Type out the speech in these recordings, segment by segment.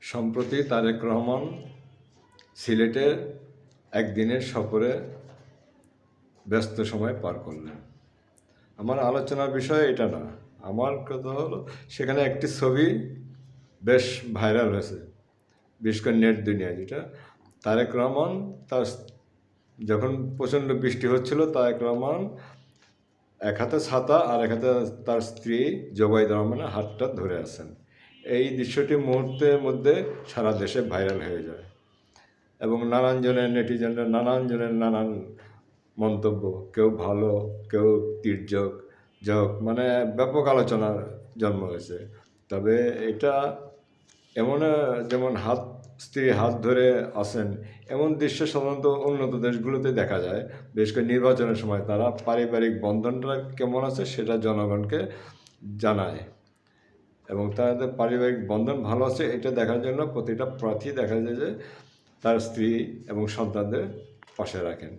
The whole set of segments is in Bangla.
সম্প্রতি তারেক রহমান সিলেটে একদিনের সফরে ব্যস্ত সময় পার করলেন। আমার আলোচনার বিষয় এটা না, আমার কথা হলো সেখানে একটি ছবি বেশ ভাইরাল হয়েছে, বিশেষ করে নেট দুনিয়া, যেটা তারেক রহমান তার যখন প্রচণ্ড বৃষ্টি হচ্ছিল, তারেক রহমান এক হাতে ছাতা আর এক হাতে তার স্ত্রী জোবাইদা রহমানের হাতটা ধরে আছেন। এই দৃশ্যটি মুহূর্তের মধ্যে সারা দেশে ভাইরাল হয়ে যায় এবং নানান জনের নেটিজেনরা নানান জনের নানান মন্তব্য, কেউ ভালো, কেউ তির্যক, মানে ব্যাপক আলোচনার জন্ম হয়েছে। তবে এটা এমন যেমন স্ত্রী হাত ধরে আসেন, এমন দৃশ্য সাধারণত উন্নত দেশগুলোতে দেখা যায়। বিশেষ করে নির্বাচনের সময় তারা পারিবারিক বন্ধনটা কেমন আছে সেটা জনগণকে জানায় এবং তাদের পারিবারিক বন্ধন ভালো আছে এটা দেখার জন্য প্রতিটা প্রার্থী দেখা যায় যে তার স্ত্রী এবং সন্তানদের পাশে রাখেন।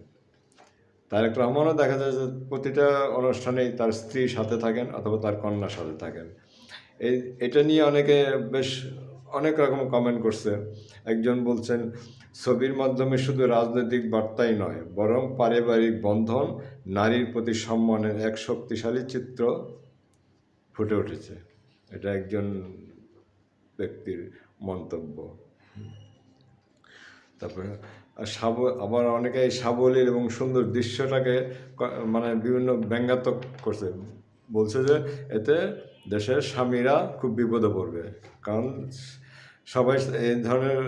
তারেক রহমানও দেখা যায় যে প্রতিটা অনুষ্ঠানেই তার স্ত্রীর সাথে থাকেন অথবা তার কন্যার সাথে থাকেন। এটা নিয়ে অনেক রকম কমেন্ট করছে। একজন বলছেন, ছবির মাধ্যমে শুধু রাজনৈতিক বার্তাই নয়, বরং পারিবারিক বন্ধন, নারীর প্রতি সম্মানের এক শক্তিশালী চিত্র ফুটে উঠেছে। এটা একজন ব্যক্তির মন্তব্য। তারপরে আবার অনেকে সাবলীল এবং সুন্দর দৃশ্যটাকে মানে বিভিন্ন ব্যঙ্গাত্মক করছে, বলছে যে এতে দেশের স্বামীরা খুব বিপদে পড়বে, কারণ সবাই এই ধরনের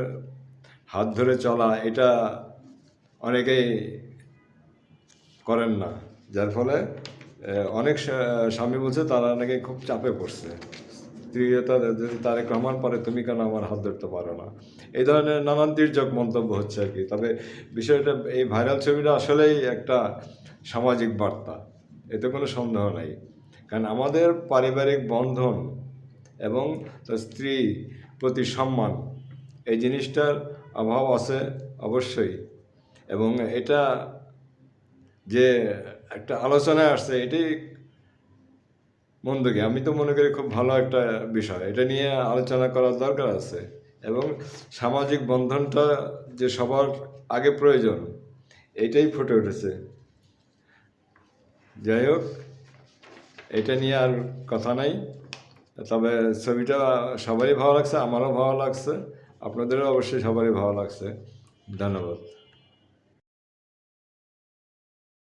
হাত ধরে চলা এটা অনেকেই করেন না, যার ফলে অনেক স্বামী বলছে তারা নাকি খুব চাপে পড়ছে। স্ত্রীরা যদি তারেক রহমান পারে, তুমি কেন আমার হাত ধরতে পারো না, এই ধরনের নানান তির্যক মন্তব্য হচ্ছে আর কি। তবে বিষয়টা, এই ভাইরাল ছবিটা আসলেই একটা সামাজিক বার্তা, এতে কোনো সন্দেহ নাই। কারণ আমাদের পারিবারিক বন্ধন এবং তার স্ত্রী প্রতি সম্মান, এই জিনিসটার অভাব আছে অবশ্যই, এবং এটা যে একটা আলোচনায় আসছে এটাই মন্দ কি, আমি তো মনে করি খুব ভালো একটা বিষয়, এটা নিয়ে আলোচনা করার দরকার আছে। এবং সামাজিক বন্ধনটা যে সবার আগে প্রয়োজন, এটাই ফুটে উঠেছে। যাই হোক, এটা নিয়ে আর কথা নাই। তবে ছবিটা সবারই ভালো লাগছে, আমারও ভালো লাগছে, আপনাদেরও অবশ্যই সবারই ভালো লাগছে। ধন্যবাদ।